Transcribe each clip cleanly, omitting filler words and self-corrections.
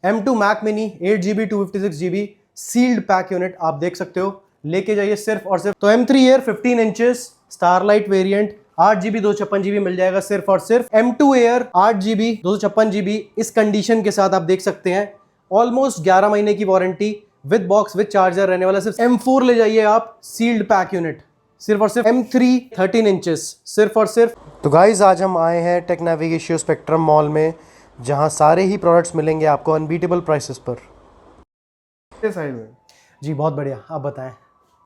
M2 Mac Mini 8GB 256GB sealed pack unit आप देख सकते हो, लेके जाइए सिर्फ और सिर्फ। तो M3 Air 15 inches starlight variant 8GB 256GB मिल जाएगा सिर्फ और सिर्फ। M2 Air 8GB 256GB इस कंडीशन के साथ आप देख सकते हैं, ऑलमोस्ट 11 महीने की warranty with box with charger रहने वाला। सिर्फ M4 ले जाइए आप सील्ड पैक यूनिट सिर्फ और सिर्फ। M3 13 इंचेस सिर्फ और सिर्फ। तो गाइज आज हम आए हैं टेक नेविगेशियो स्पेक्ट्रम मॉल में, जहां सारे ही प्रोडक्ट्स मिलेंगे आपको अनबीटेबल प्राइसेस पर। साहिल में जी बहुत बढ़िया, आप बताएं।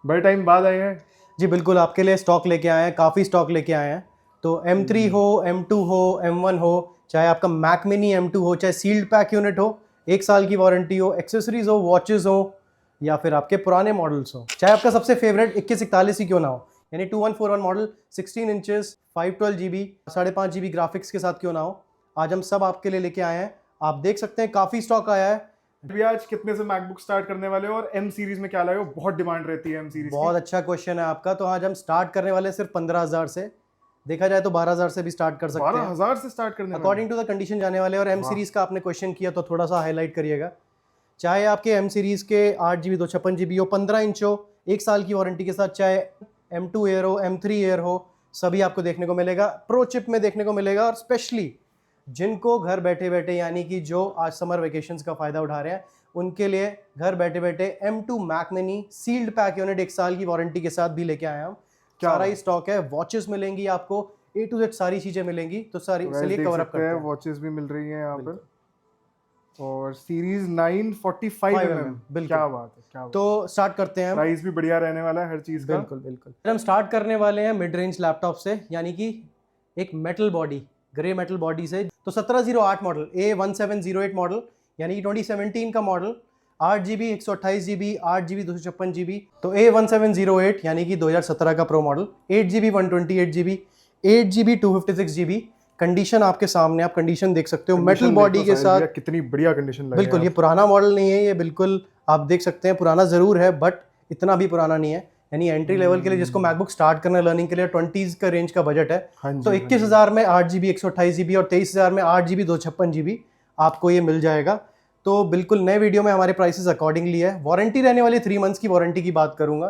बड़े टाइम बाद आए हैं जी बिल्कुल, आपके लिए स्टॉक लेके आए हैं, काफ़ी स्टॉक लेके आए हैं। तो M3 हो, M2 हो, M1 हो, चाहे आपका मैक मिनी M2 हो, चाहे सील्ड पैक यूनिट हो, 1 साल की वारंटी हो, एक्सेसरीज हो, वॉचेस हो, या फिर आपके पुराने मॉडल्स हो, चाहे आपका सबसे फेवरेट 2141 ही क्यों ना हो, यानी 2141 model 16 inches 512GB 5.5GB graphics के साथ क्यों ना हो, आज हम सब आपके लिए लेके आए हैं। आप देख सकते हैं काफ़ी स्टॉक आया है। अभी आज कितने से मैकबुक स्टार्ट करने वाले हो और एम सीरीज में क्या लाए हो? बहुत डिमांड रहती है एम सीरीज बहुत अच्छा क्वेश्चन है आपका। तो आज हम स्टार्ट करने वाले सिर्फ 15,000 से, देखा जाए तो 12,000 से भी स्टार्ट कर सकते हैं। 12,000 से स्टार्ट करने अकॉर्डिंग टू द कंडीशन जाने वाले। और एम सीरीज का आपने क्वेश्चन किया तो थोड़ा सा हाईलाइट करिएगा। चाहे आपके एम सीरीज के 8GB 256GB हो, 15 इंच हो, 1 साल की वारंटी के साथ, चाहे M2 Air हो, M3 Air हो, सभी आपको देखने को मिलेगा, प्रो चिप में देखने को मिलेगा। और स्पेशली जिनको घर बैठे बैठे, यानी कि जो आज समर वेकेशंस का फ़ायदा उठा रहे हैं, उनके लिए घर बैठे बैठे M2 Mac Mini sealed pack unit 1 साल की वारंटी के साथ भी लेके आए हम। सारा ही स्टॉक है, वॉचेस मिलेंगी आपको, A to Z सारी चीज़ें मिलेंगी। तो सारी चलिए कवर अप करते हैं। वॉचेस भी मिल रही हैं यहाँ पर, और सीरीज 945mm। क्या बात है, क्या बात। तो स्टार्ट करते हैं। प्राइस भी बढ़िया रहने वाला है हर चीज़ का। बिल्कुल बिल्कुल। हम स्टार्ट करने वाले हैं मिड रेंज लैपटॉप से, यानी कि एक metal body, grey metal body से। तो 1708 मॉडल, A1708 मॉडल, यानी कि 2017 का model, 8GB 128GB 8GB 256GB। तो A1708 यानी कि 2017 का pro model, 8GB 128GB 8GB 256GB। Condition आपके सामने, आप कंडीशन देख सकते हो, मेटल बॉडी के साथ। कितनी बढ़िया कंडीशन। बिल्कुल, ये पुराना मॉडल नहीं है, ये बिल्कुल आप देख सकते हैं, पुराना ज़रूर है बट इतना भी पुराना नहीं है। यानी एंट्री लेवल के लिए, जिसको मैकबुक स्टार्ट करना लर्निंग के लिए 20s का रेंज का बजट है, तो 21,000 में 8GB 128GB और 23,000 में 8GB 256GB आपको ये मिल जाएगा। तो बिल्कुल नए वीडियो में हमारे प्राइसेस अकॉर्डिंगली है। वारंटी रहने वाली 3 मंथ्स की वारंटी की बात करूंगा।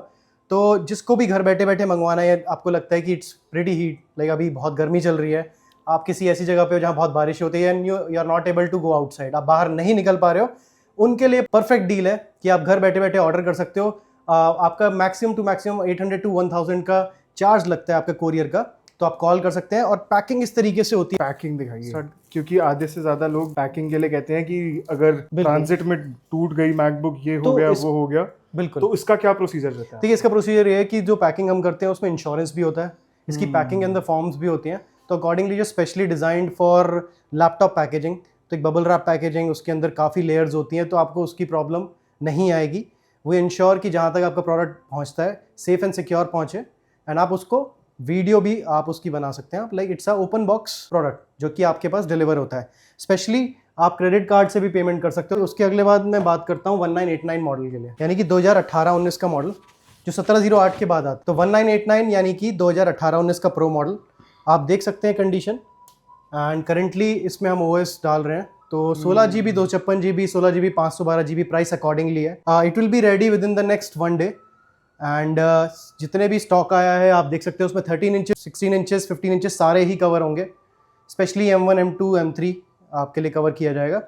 तो जिसको भी घर बैठे बैठे मंगवाना है, आपको लगता है कि इट्स प्रीटी हीट, लाइक अभी बहुत गर्मी चल रही है, आप किसी ऐसी जगह पे हो जहाँ बहुत बारिश होती है, and you are not able to go outside, आप बाहर नहीं निकल पा रहे हो, उनके लिए परफेक्ट डील है कि आप घर बैठे बैठे ऑर्डर कर सकते हो। आपका मैक्सिमम टू मैक्सिमम 800 to 1000 का चार्ज लगता है आपका कोरियर का, तो आप कॉल कर सकते हैं। और पैकिंग इस तरीके से होती है। पैकिंग दिखाइए, क्योंकि आधे से ज्यादा लोग पैकिंग के लिए कहते हैं कि अगर ट्रांजिट में टूट गई मैकबुक, ये हो गया वो हो गया। बिल्कुल, तो इसका क्या प्रोसीजर रहता है? देखिए इसका प्रोसीजर ये है कि जो पैकिंग हम करते हैं उसमें इंश्योरेंस भी होता है, इसकी पैकिंग के अंदर फॉर्म्स भी होती हैं। तो अकॉर्डिंगली जो specially designed for laptop packaging, तो एक बबल रैप पैकेजिंग, उसके अंदर काफ़ी लेयर्स होती हैं, तो आपको उसकी प्रॉब्लम नहीं आएगी। वो इंश्योर कि जहाँ तक आपका प्रोडक्ट पहुँचता है सेफ एंड सिक्योर पहुँचे, एंड आप उसको वीडियो भी आप उसकी बना सकते हैं। आप like it's a open box product जो कि आपके पास डिलीवर होता है। स्पेशली आप क्रेडिट कार्ड से भी पेमेंट कर सकते हो। उसके अगले बाद मैं बात करता हूँ 1989 मॉडल के लिए, यानी कि 2018-19 का मॉडल, जो 1708 के बाद आता। तो 1989 यानी कि 2018-19 का प्रो मॉडल, आप देख सकते हैं कंडीशन। एंड करेंटली इसमें हम OS डाल रहे हैं। तो 16GB 256GB 16GB 512GB price accordingly है। It will be ready within the next 1 day. And जितने भी स्टॉक आया है आप देख सकते हो, उसमें 13 इंचेस 16 इंचेस 15 इंचेस सारे ही कवर होंगे। स्पेशली M1 M2 M3 आपके लिए कवर किया जाएगा।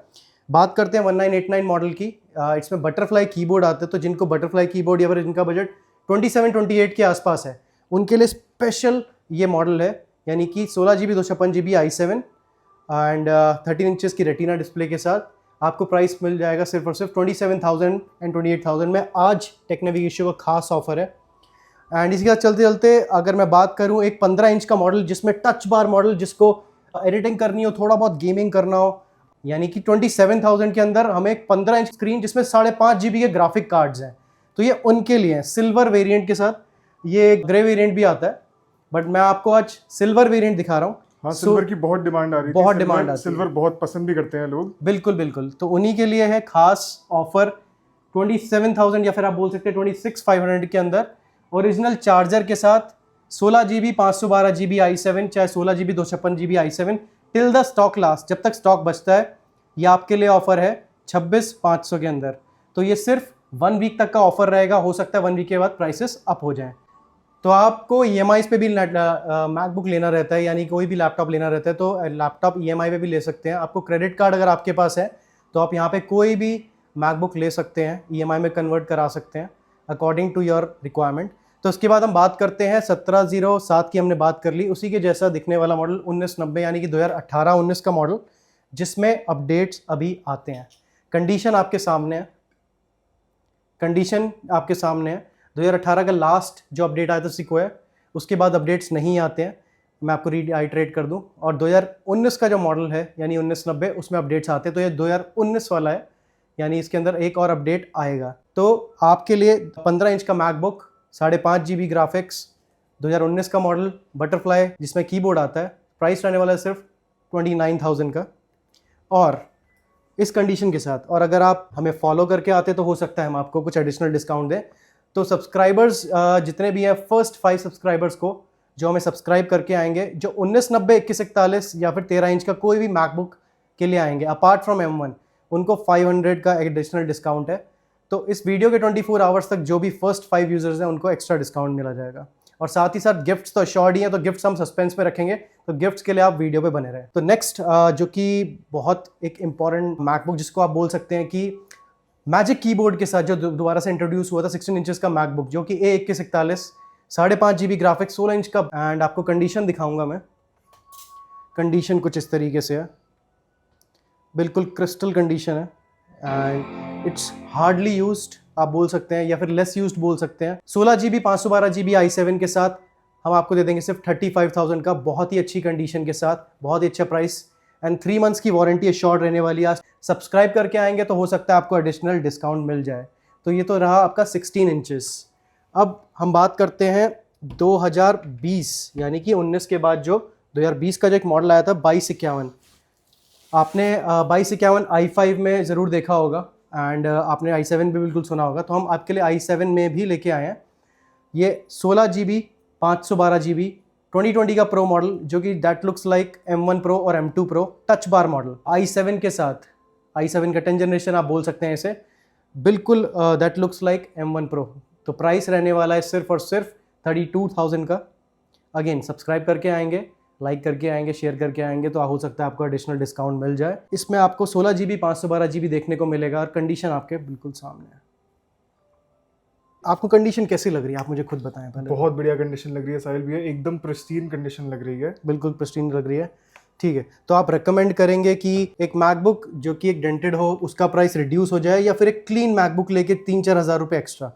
बात करते हैं 1989 मॉडल की। इसमें बटरफ्लाई कीबोर्ड आते हैं, तो जिनको बटरफ्लाई कीबोर्ड या फिर जिनका बजट 27-28 के आसपास है, उनके लिए स्पेशल ये मॉडल है। यानी कि 16GB 256GB i7 and 13 inches की रेटिना डिस्प्ले के साथ आपको प्राइस मिल जाएगा सिर्फ और सिर्फ 27,000 एंड 28,000 में। आज टेक नेविगेशियो का खास ऑफर है। एंड इसी के साथ चलते चलते अगर मैं बात करूं एक 15 इंच का मॉडल, जिसमें टच बार मॉडल, जिसको एडिटिंग करनी हो, थोड़ा बहुत गेमिंग करना हो, यानी कि 27,000 के अंदर हमें एक 15 इंच स्क्रीन जिसमें 5.5GB के ग्राफिक कार्ड्स हैं, तो ये उनके लिए है। सिल्वर वेरिएंट के साथ ये ग्रे वेरिएंट भी आता है, बट मैं आपको आज सिल्वर वेरिएंट दिखा रहा हूँ। हाँ, सिल्वर की बहुत डिमांड आ रही है, बहुत डिमांड आती है, सिल्वर बहुत पसंद भी करते हैं लोग। बिल्कुल बिल्कुल। तो उन्हीं के लिए है खास ऑफर 27,000 या फिर आप बोल सकते हैं 26,500 के अंदर, ओरिजिनल चार्जर के साथ 16GB 512GB i7, चाहे 16GB 256GB i7 till the stock last, जब तक स्टॉक बचता है। ये आपके लिए ऑफर है 26,500 के अंदर। तो ये सिर्फ 1 वीक तक का ऑफर रहेगा, हो सकता है 1 वीक के बाद प्राइसेस अप हो जाएं। तो आपको EMI पे भी मैकबुक लेना रहता है, यानी कोई भी लैपटॉप लेना रहता है तो लैपटॉप EMI पे भी ले सकते हैं। आपको क्रेडिट कार्ड अगर आपके पास है तो आप यहाँ पे कोई भी मैकबुक ले सकते हैं, EMI में कन्वर्ट करा सकते हैं अकॉर्डिंग टू योर रिक्वायरमेंट। तो उसके बाद हम बात करते हैं 1707 की, हमने बात कर ली। उसी के जैसा दिखने वाला मॉडल 1990 यानी कि 2018-19 का मॉडल, जिसमें अपडेट्स अभी आते हैं। कंडीशन आपके सामने है, कंडीशन आपके सामने है। 2018 का लास्ट जो अपडेट आया था सिक्वोया, उसके बाद अपडेट्स नहीं आते हैं, मैं आपको रीआइट्रेट कर दूं। और 2019 का जो मॉडल है यानी 1990, उसमें अपडेट्स आते हैं। तो ये 2019 वाला है, यानी इसके अंदर एक और अपडेट आएगा। तो आपके लिए 15 इंच का मैकबुक, 5.5 GB ग्राफिक्स, 2019 का मॉडल, बटरफ्लाई जिसमें कीबोर्ड आता है, प्राइस रहने वाला है सिर्फ 29,000 का। और इस कंडीशन के साथ, और अगर आप हमें फॉलो करके आते तो हो सकता है हम आपको कुछ एडिशनल डिस्काउंट दें। तो सब्सक्राइबर्स जितने भी हैं, फर्स्ट 5 सब्सक्राइबर्स को जो हमें सब्सक्राइब करके आएंगे, जो 1990, 2141 या फिर 13 इंच का कोई भी मैकबुक के लिए आएंगे अपार्ट फ्रॉम M1, उनको 500 का एडिशनल डिस्काउंट है। तो इस वीडियो के 24 आवर्स तक जो भी फर्स्ट 5 यूजर्स हैं उनको एक्स्ट्रा डिस्काउंट मिला जाएगा। और साथ ही साथ गिफ्ट्स तो अश्योर्ड ही हैं, तो गिफ्ट्स हम सस्पेंस में रखेंगे, तो गिफ्ट्स के लिए आप वीडियो पे बने रहें। तो नेक्स्ट जो कि बहुत एक इंपॉर्टेंट मैकबुक, जिसको आप बोल सकते हैं कि मैजिक कीबोर्ड के साथ जो दोबारा से इंट्रोड्यूस हुआ था, 16 इंचेस का मैकबुक, जो कि A2141, 5.5 GB ग्राफिक्स, 16 इंच का। एंड आपको कंडीशन दिखाऊंगा मैं। कंडीशन कुछ इस तरीके से है, बिल्कुल क्रिस्टल कंडीशन है, एंड इट्स हार्डली यूज्ड आप बोल सकते हैं, या फिर लेस यूज्ड बोल सकते हैं। 16 GB 512 GB i7 के साथ हम आपको दे देंगे सिर्फ 35,000 का, बहुत ही अच्छी कंडीशन के साथ, बहुत ही अच्छा प्राइस। एंड 3 मंथ्स की वारंटी अश्योर्ड रहने वाली है। सब्सक्राइब करके आएंगे तो हो सकता है आपको एडिशनल डिस्काउंट मिल जाए। तो ये तो रहा आपका 16 इंचेस। अब हम बात करते हैं 2020 यानी कि 19 के बाद जो 2020 का जो एक मॉडल आया था 2251। आपने 2251 i5 में ज़रूर देखा होगा, एंड आपने i7 भी बिल्कुल सुना होगा। तो हम आपके लिए i7 में भी लेके आए हैं। ये 16 GB 512 GB 2020 का प्रो मॉडल, जो कि that looks like M1 Pro और M2 Pro touch bar model i7 के साथ। i7 का 10 जनरेशन आप बोल सकते हैं इसे, बिल्कुल that looks like M1 Pro। तो प्राइस रहने वाला है सिर्फ और सिर्फ 32,000 का। अगेन सब्सक्राइब करके आएंगे, लाइक करके आएंगे, शेयर करके आएंगे, तो हो सकता है आपको एडिशनल डिस्काउंट मिल जाए। इसमें आपको 16 GB 512 GB देखने को मिलेगा, और कंडीशन आपके बिल्कुल सामने है। आपको कंडीशन कैसी लग रही है, आप मुझे खुद बताएं पहले। बहुत बढ़िया कंडीशन लग रही है साहिल भैया, एकदम प्रिस्टीन कंडीशन लग रही है। बिल्कुल प्रिस्टीन लग रही है, ठीक है। तो आप रेकमेंड करेंगे कि एक मैकबुक जो कि एक डेंटेड हो, उसका प्राइस रिड्यूस हो जाए, या फिर एक क्लीन मैकबुक लेके 3-4 हज़ार रुपये एक्स्ट्रा?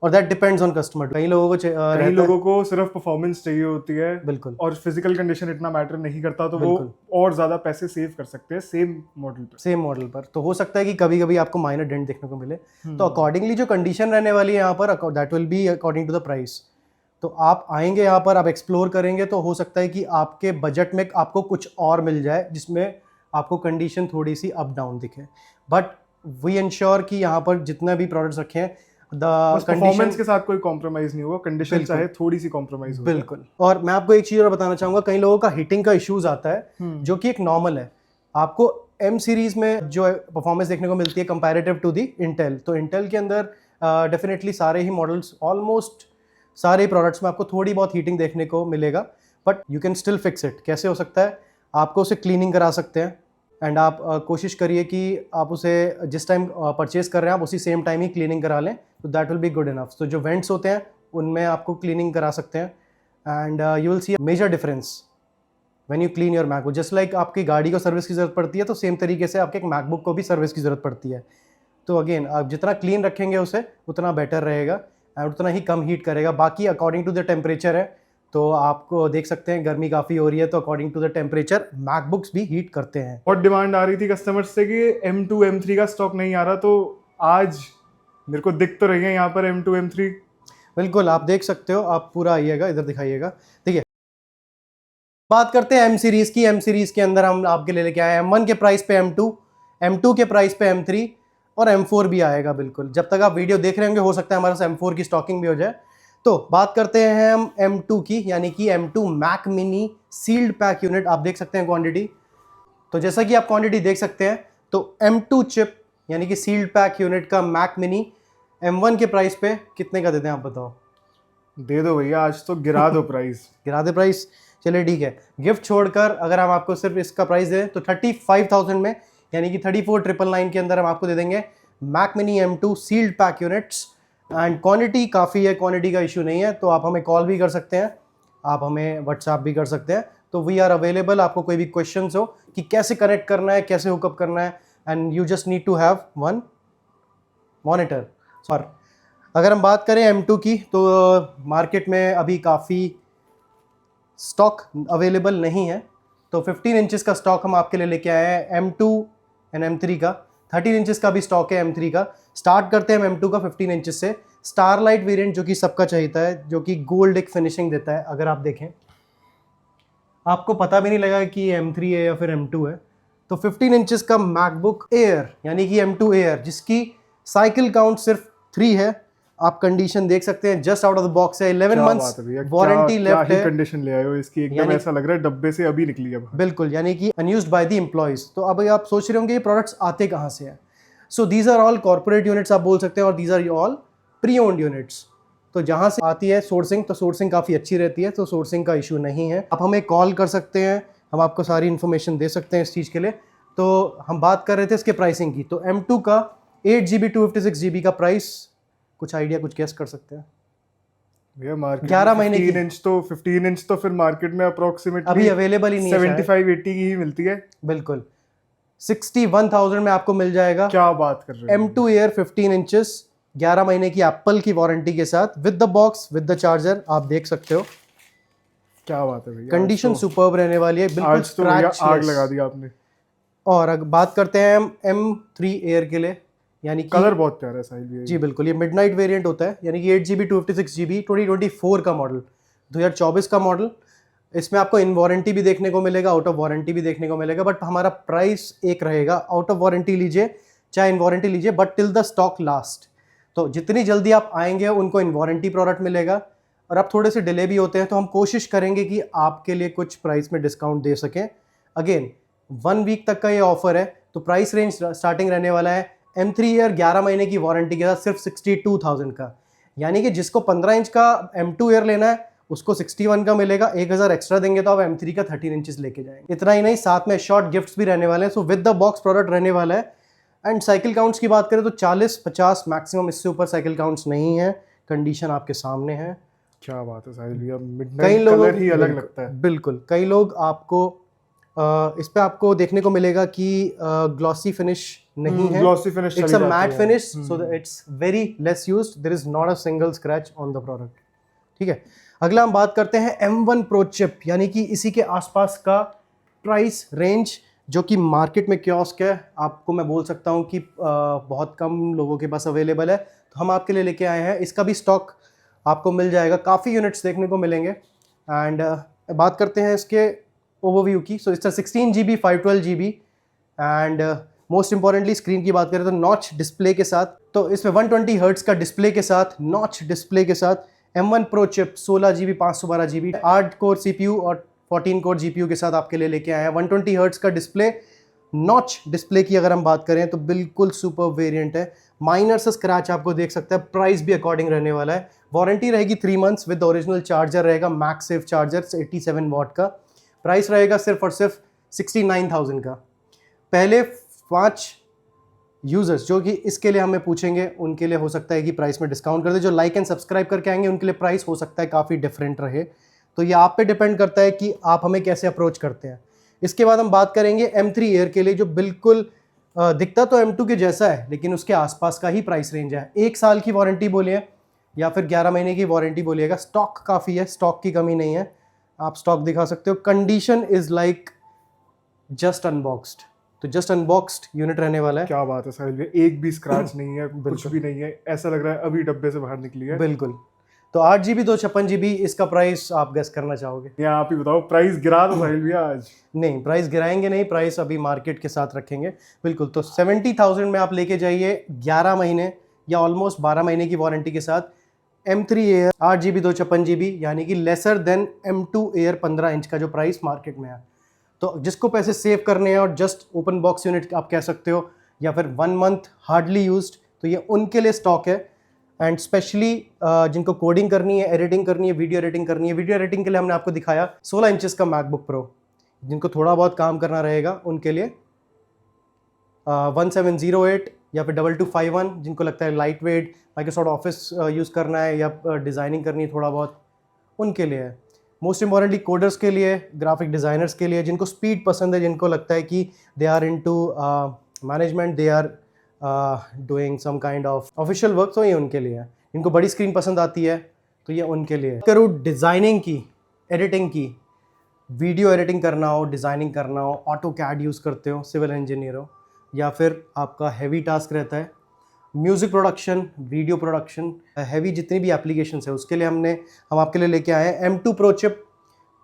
और दैट डिपेंड्स ऑन कस्टमर। कई लोगों को सिर्फ परफॉर्मेंस चाहिए होती है, बिल्कुल, और फिजिकल कंडीशन इतना मैटर नहीं करता, तो वो और ज्यादा पैसे सेव कर सकते हैं सेम मॉडल पर। तो हो सकता है कि कभी कभी आपको माइनर डेंट देखने को मिले। तो अकॉर्डिंगली जो कंडीशन रहने वाली है यहाँ पर, that will be according to the price. तो आप आएंगे यहाँ पर, आप एक्सप्लोर करेंगे, तो हो सकता है कि आपके बजट में आपको कुछ और मिल जाए, जिसमें आपको कंडीशन थोड़ी सी अप डाउन दिखे। बट वी इंश्योर कि यहाँ पर जितना भी प्रोडक्ट्स रखे हैं, परफॉर्मेंस के साथ कोई कॉम्प्रोमाइज नहीं होगा, कंडीशन चाहे थोड़ी सी कॉम्प्रोमाइज हो। बिल्कुल। और मैं आपको एक चीज और बताना चाहूंगा, कई लोगों का हीटिंग का इश्यूज आता है, जो कि एक नॉर्मल है। आपको M सीरीज में जो परफॉर्मेंस देखने को मिलती है कंपैरेटिव टू दी इंटेल, तो इंटेल के अंदर डेफिनेटली सारे ही मॉडल्स, ऑलमोस्ट सारे प्रोडक्ट्स में आपको थोड़ी बहुत हीटिंग देखने को मिलेगा, but you can still fix it. कैसे हो सकता है? आपको उसे क्लीनिंग करा सकते हैं, एंड आप कोशिश करिए कि आप उसे जिस टाइम परचेज कर रहे हैं आप उसी सेम टाइम ही क्लीनिंग करा लें, तो that will be good enough. तो जो वेंट्स होते हैं उनमें आपको क्लीनिंग करा सकते हैं, and you will see a major difference when you clean your MacBook. Just like आपकी गाड़ी को सर्विस की ज़रूरत पड़ती है, तो सेम तरीके से आपके एक मैकबुक को भी सर्विस की ज़रूरत पड़ती है। तो अगेन आप जितना क्लीन रखेंगे उसे, उतना बेटर रहेगा, एंड उतना ही कम हीट करेगा। बाकी अकॉर्डिंग टू द टेम्परेचर है, तो आपको देख सकते हैं गर्मी काफ़ी हो रही है, तो according to the temperature MacBooks भी हीट करते हैं। और डिमांड आ रही थी कस्टमर्स से कि M2 M3 का स्टॉक नहीं आ रहा, तो आज मेरे को दिख तो रही है यहाँ पर M2 M3। बिल्कुल, आप देख सकते हो, आप पूरा आइएगा, इधर दिखाइएगा, ठीक है। बात करते हैं M सीरीज की। M सीरीज के अंदर हम आपके लिए लेके आए M1 के प्राइस पे M2, M2 के प्राइस पे M3, और M4 भी आएगा। बिल्कुल, जब तक आप वीडियो देख रहे होंगे हो सकता है हमारे पास M4 की स्टॉकिंग भी हो जाए। तो बात करते हैं हम M2 की, यानी कि M2 Mac mini sealed pack unit. आप देख सकते हैं क्वांटिटी, तो जैसा कि आप क्वांटिटी देख सकते हैं, तो M2 चिप यानी कि सील्ड पैक यूनिट का मैक मिनी M1 के प्राइस पे कितने का देते हैं आप बताओ? दे दो भैया, आज तो गिरा दो प्राइस। गिरा दे प्राइस, चलिए ठीक है। गिफ्ट छोड़कर अगर हम आपको सिर्फ इसका प्राइस दें तो 35,000 में, यानी कि 34,999 के अंदर हम आपको दे देंगे Mac mini M2 sealed pack units. And quantity काफ़ी है, क्वांटिटी का इशू नहीं है, तो आप हमें कॉल भी कर सकते हैं, आप हमें व्हाट्सएप भी कर सकते हैं। तो वी आर अवेलेबल। आपको कोई भी क्वेश्चंस हो कि कैसे कनेक्ट करना है, कैसे हुकअप करना है, and you just need to have one monitor. और अगर हम बात करें M2 की, तो मार्केट में अभी काफ़ी स्टॉक अवेलेबल नहीं है। तो 15 इंचेस का स्टॉक हम आपके लिए लेके आए हैं M2 एंड M3 का। 13 इंचेस का भी स्टॉक है M3 का। स्टार्ट करते हैं हम M2 का 15 इंचेस से। स्टारलाइट वेरिएंट जो कि सबका चाहिए है, जो कि गोल्ड एक फिनिशिंग देता है। अगर आप देखें आपको पता भी नहीं लगा कि ये M3 है या फिर M2 है। तो 15 इंचेस का मैकबुक एयर यानी कि M2 एयर, जिसकी साइकिल काउंट सिर्फ 3 है। आप कंडीशन देख सकते हैं, just out of the box है। 11 मंथ्स वारंटी लेफ्ट है। कंडीशन ले आए हो इसकी, एकदम ऐसा लग रहा है डब्बे से अभी निकली है। बिल्कुल, यानी कि अनयूज्ड बाय द एम्प्लॉइज। तो अब आप सोच रहे होंगे ये प्रोडक्ट्स आते कहाँ से हैं। So these are all corporate units आप बोल सकते हैं, और these are all pre owned units. तो जहाँ से आती है सोर्सिंग, तो सोर्सिंग काफ़ी अच्छी रहती है, तो सोर्सिंग का इशू नहीं है। आप हमें कॉल कर सकते हैं, हम आपको सारी इन्फॉर्मेशन दे सकते हैं इस चीज़ के लिए। तो हम बात कर रहे थे इसके प्राइसिंग की। तो M2 का 8GB 256GB का प्राइस, कुछ आइडिया, कुछ गेस कर सकते हैं? भैया मार्केट 11 महीने की 15 इंच तो फिर मार्केट में अप्रोक्सीमेटली अभी अवेलेबल ही नहीं है, 75-80 की ही मिलती है। बिल्कुल 61,000 में आपको मिल जाएगा। क्या बात कर रहे हो? M2 एयर 15 इंचेस 11 महीने की एप्पल की वारंटी के साथ, with the box, with the charger. आप देख सकते हो, क्या बात है भैया, कंडीशन सुपर्ब रहने वाली है, बिल्कुल आज तो भैया आग लगा दी आपने। और अगर बात करते हैं हम M3 एयर के लिए, यानी कि कलर बहुत प्यारा है साहिल भैया। जी बिल्कुल, ये मिडनाइट वेरिएंट होता है, यानी कि 8GB 256GB 2024 का मॉडल, 2024 का मॉडल। इसमें आपको इन वारंटी भी देखने को मिलेगा, आउट ऑफ वारंटी भी देखने को मिलेगा, बट हमारा प्राइस एक रहेगा। आउट ऑफ वारंटी लीजिए चाहे इन वारंटी लीजिए, but till the stock last. तो जितनी जल्दी आप आएंगे उनको इन वारंटी प्रोडक्ट मिलेगा, और आप थोड़े से डिले भी होते हैं तो हम कोशिश करेंगे कि आपके लिए कुछ प्राइस में डिस्काउंट दे सकें। अगेन 1 वीक तक का ये ऑफर है, तो प्राइस रेंज स्टार्टिंग रहने वाला है M3 ईयर 11 महीने की वारंटी के साथ सिर्फ 62,000 का। यानी कि जिसको 15 इंच का M2 ईयर लेना है उसको 61 का मिलेगा। 1,000 एक्स्ट्रा देंगे तो आप M3 का 13 इंचेस लेके जाएंगे। इतना ही नहीं, साथ में शॉर्ट गिफ्ट्स भी रहने वाले हैं। So with the box product रहने वाला है। एंड साइकिल काउंट्स की बात करें तो 40-50 मैक्सिमम, इससे ऊपर साइकिल काउंट्स नहीं है। कंडीशन आपके सामने है। क्या बात है साहिल भैया, कई मिडनाइट लोग कलर ही अलग लगता है। बिल्कुल, कई लोग आपको इस पे आपको देखने को मिलेगा कि ग्लॉसी फिनिश नहीं है, glossy finish, it's a matte finish, so it's very less used, there is not a single scratch on the product. ठीक है, अगला हम बात करते हैं M1 Pro चिप, यानी कि इसी के आसपास का प्राइस रेंज, जो कि मार्केट में कियोस्क है। आपको मैं बोल सकता हूँ कि बहुत कम लोगों के पास अवेलेबल है, तो हम आपके लिए लेके आए हैं। इसका भी स्टॉक आपको मिल जाएगा, काफ़ी यूनिट्स देखने को मिलेंगे। एंड बात करते हैं इसके ओवरव्यू की। सो इसका 16GB 512GB, and most importantly screen की बात करें तो नॉच डिस्प्ले के साथ। तो इसमें 120 हर्ट्ज का डिस्प्ले के साथ, नॉच डिस्प्ले के साथ M1 Pro chip 16GB 512GB 8 core CPU और 14 कोर GPU के साथ आपके लिए लेके आए हैं। 120 हर्ट्ज का डिस्प्ले, नॉच डिस्प्ले की अगर हम बात करें तो बिल्कुल सुपर वेरिएंट है। माइनर से स्क्रैच आपको देख सकते हैं। प्राइस भी अकॉर्डिंग रहने वाला है। वारंटी रहेगी 3 मंथ्स विद ओरिजिनल चार्जर रहेगा, मैक्स सेफ चार्जर 87 वाट का। प्राइस रहेगा सिर्फ और सिर्फ 69,000 का। पहले 5 यूजर्स जो कि इसके लिए हमें पूछेंगे उनके लिए हो सकता है कि प्राइस में डिस्काउंट कर दे। जो लाइक एंड सब्सक्राइब करके आएंगे उनके लिए प्राइस हो सकता है काफ़ी डिफरेंट रहे। तो ये आप पे डिपेंड करता है कि आप हमें कैसे अप्रोच करते हैं। इसके बाद हम बात करेंगे M3 एयर के लिए, जो बिल्कुल दिखता तो M2 के जैसा है, लेकिन उसके आसपास का ही प्राइस रेंज है। 1 साल की वारंटी बोलिए या फिर 11 महीने की वारंटी बोलिएगा। स्टॉक काफ़ी है, स्टॉक की कमी नहीं है। आप स्टॉक दिखा सकते हो। कंडीशन इज लाइक जस्ट अनबॉक्स्ड, तो जस्ट अनबॉक्स्ड यूनिट रहने वाला है। क्या बात है साहिल भैया, एक भी स्क्रैच नहीं है, कुछ भी नहीं है, ऐसा लग रहा है अभी डब्बे से बाहर निकली है। बिल्कुल। तो 8GB 256GB, इसका प्राइस आप गेस करना चाहोगे? या आप ही बताओ, प्राइस गिरा दो साहिल भैया आज। नहीं, प्राइस गिराएंगे नहीं, प्राइस अभी मार्केट के साथ रखेंगे। बिल्कुल, तो 70,000 में आप लेके जाइए 11 महीने या ऑलमोस्ट 12 महीने की वारंटी के साथ M3 एयर 8GB 256GB, यानी कि lesser than M2 air 15 inch का जो प्राइस मार्केट में है। तो जिसको पैसे सेव करने हैं और जस्ट ओपन बॉक्स यूनिट आप कह सकते हो, या फिर 1 मंथ हार्डली यूज्ड, तो ये उनके लिए स्टॉक है। एंड स्पेशली जिनको कोडिंग करनी है, एडिटिंग करनी है, वीडियो एडिटिंग करनी है, वीडियो एडिटिंग के लिए हमने आपको दिखाया 16 इंचेस का मैकबुक प्रो, जिनको थोड़ा बहुत काम करना रहेगा उनके लिए 1708 या फिर 2251, जिनको लगता है light weight Microsoft office use करना है या डिज़ाइनिंग करनी है थोड़ा बहुत, उनके लिए है। मोस्ट इंपॉर्टेंटली कोडर्स के लिए, ग्राफिक डिज़ाइनर्स के लिए, जिनको स्पीड पसंद है, जिनको लगता है कि they are into management, they are doing some kind of official work, तो ये उनके लिए है। जिनको बड़ी स्क्रीन पसंद आती है तो ये उनके लिए है। करूँ डिज़ाइनिंग की, एडिटिंग की, वीडियो एडिटिंग करना हो, डिज़ाइनिंग करना हो, ऑटो कैड यूज़ करते हो, सिविल इंजीनियर हो, या फिर आपका हैवी टास्क रहता है music production, video production, heavy जितनी भी एप्लीकेशंस है, उसके लिए हम आपके लिए लेके आए हैं M2 Pro chip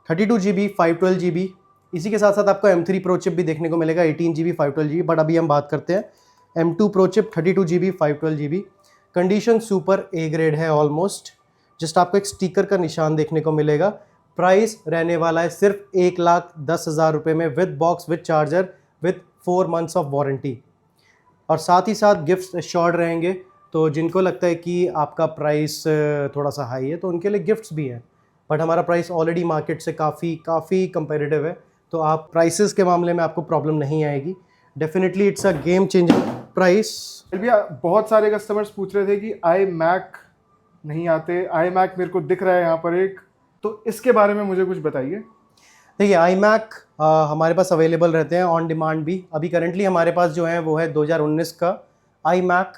32 GB 512 GB। इसी के साथ साथ आपको M3 Pro चिप भी देखने को मिलेगा 18 GB 512 GB, बट अभी हम बात करते हैं M2 Pro chip 32 GB 512 GB। Condition super A grade है ऑलमोस्ट। जस्ट आपको एक स्टिकर का निशान देखने को मिलेगा। प्राइस रहने वाला है सिर्फ 1,10,000 रुपये में, with box, with charger, with 4 months of warranty, और साथ ही साथ गिफ्ट्स एश्योर्ड रहेंगे। तो जिनको लगता है कि आपका प्राइस थोड़ा सा हाई है तो उनके लिए गिफ्ट्स भी हैं, बट हमारा प्राइस ऑलरेडी मार्केट से काफ़ी कंपेरेटिव है, तो आप प्राइसेस के मामले में आपको प्रॉब्लम नहीं आएगी। Definitely it's a game changing price. भैया बहुत सारे कस्टमर्स पूछ रहे थे कि iMac नहीं आते, iMac मेरे को दिख रहा है यहाँ पर एक, तो इसके बारे में मुझे कुछ बताइए। देखिए iMac हमारे पास अवेलेबल रहते हैं ऑन डिमांड भी। अभी करंटली हमारे पास जो है वो है 2019 का iMac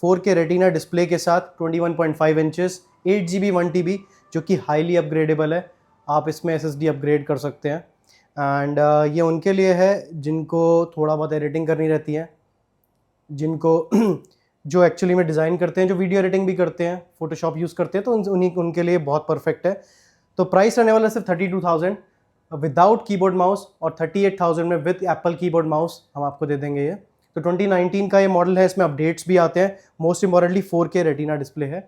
4K रेटिना डिस्प्ले के साथ 21.5 इंचेस 8 GB 1 TB, जो कि हाईली अपग्रेडेबल है। आप इसमें SSD अपग्रेड कर सकते हैं। एंड ये उनके लिए है जिनको थोड़ा बहुत एडिटिंग करनी रहती है, जिनको जो एक्चुअली में डिज़ाइन करते हैं, जो वीडियो एडिटिंग भी करते हैं, फोटोशॉप यूज़ करते हैं, तो उनके लिए बहुत परफेक्ट है। तो प्राइस रहने वाला सिर्फ 32,000 विदाउट कीबोर्ड माउस, और 38,000 में विद एप्पल कीबोर्ड माउस हम आपको दे देंगे ये। तो 2019 का ये मॉडल है, इसमें अपडेट्स भी आते हैं। Most importantly 4K retina display है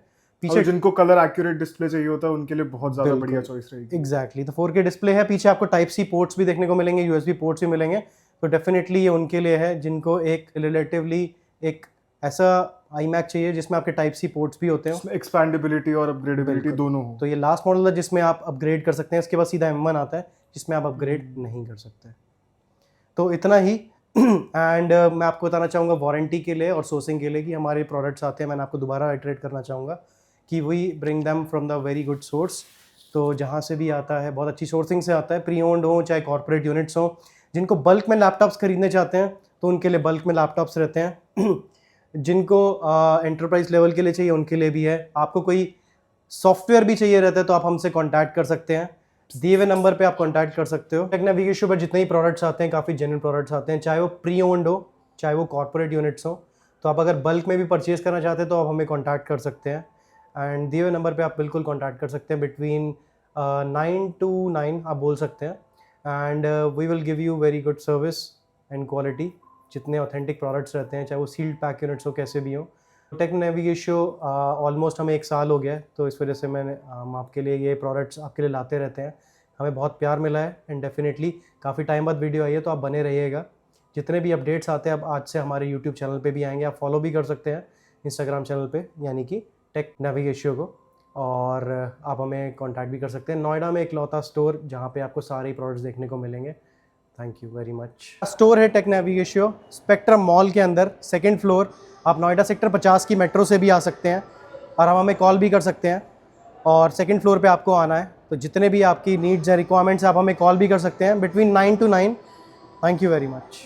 पीछे। जिनको कलर एक्यूरेट डिस्प्ले चाहिए होता है उनके लिए बहुत ज़्यादा बढ़िया चॉइस रहेगी। एग्जैक्टली, तो 4K डिस्प्ले है। पीछे आपको टाइप सी पोर्ट्स भी देखने को मिलेंगे, USB पोर्ट्स भी मिलेंगे। तो डेफिनेटली ये उनके लिए है जिनको एक रिलेटिवली एक ऐसा iMac चाहिए जिसमें आपके टाइप सी पोर्ट्स भी होते हैं, एक्सपैंडेबिलिटी और अपग्रेडेबिलिटी दोनों हो। तो ये लास्ट मॉडल है जिसमें आप अपग्रेड कर सकते हैं। इसके बाद सीधा M1 आता है जिसमें आप अपग्रेड नहीं कर सकते। तो इतना ही। एंड मैं आपको बताना चाहूँगा वारंटी के लिए और सोर्सिंग के लिए कि हमारे प्रोडक्ट्स आते हैं, मैंने आपको दोबारा इटरेट करना चाहूँगा कि we bring them from the very good source. तो जहाँ से भी आता है बहुत अच्छी सोर्सिंग से आता है, प्री ओन्ड हो चाहे कॉर्पोरेट यूनिट्स हो। जिनको बल्क में लैपटॉप्स खरीदने चाहते हैं तो उनके लिए बल्क में लैपटॉप्स रहते हैं। जिनको एंटरप्राइज लेवल के लिए चाहिए उनके लिए भी है। आपको कोई सॉफ्टवेयर भी चाहिए रहता है तो आप हमसे कॉन्टैक्ट कर सकते हैं, दिए हुए नंबर पे आप कॉन्टैक्ट कर सकते हो। टेक नेविगेशन पर जितने ही प्रोडक्ट्स आते हैं काफ़ी जेन्युइन प्रोडक्ट्स आते हैं, चाहे वो प्री ओन्ड हो चाहे वो कॉर्पोरेट यूनिट्स हो। तो आप अगर बल्क में भी परचेज करना चाहते हैं तो आप हमें कॉन्टैक्ट कर सकते हैं। एंड दिए हुए नंबर पे आप बिल्कुल कॉन्टैक्ट कर सकते हैं, बिटवीन 9 to 9 आप बोल सकते हैं। And we will give you very good service and quality. जितने ऑथेंटिक प्रोडक्ट्स रहते हैं, चाहे वो सील्ड पैक यूनिट्स हो कैसे भी हो। टेक नेविगेशन ऑलमोस्ट हमें 1 साल हो गया है, तो इस वजह से हम आपके लिए ये प्रोडक्ट्स आपके लिए लाते रहते हैं। हमें बहुत प्यार मिला है एंड डेफिनेटली काफ़ी टाइम बाद वीडियो आई है तो आप बने रहिएगा। जितने भी अपडेट्स आते हैं अब आज से हमारे यूट्यूब चैनल पे भी आएंगे, आप फॉलो भी कर सकते हैं इंस्टाग्राम चैनल पे, यानी कि टेक नेविगेशन को, और आप हमें कांटेक्ट भी कर सकते हैं। नोएडा में इकलौता स्टोर जहाँ पे आपको सारे ही प्रोडक्ट्स देखने को मिलेंगे। Thank you very much. Store है टेक नेविगेशन स्पेक्ट्रम मॉल के अंदर, 2nd फ्लोर। आप नोएडा सेक्टर 50 की मेट्रो से भी आ सकते हैं और हम हमें कॉल भी कर सकते हैं, और 2nd फ्लोर पे आपको आना है। तो जितने भी आपकी नीड्स या रिक्वायरमेंट्स आप हमें कॉल भी कर सकते हैं between 9 to 9। Thank you very much.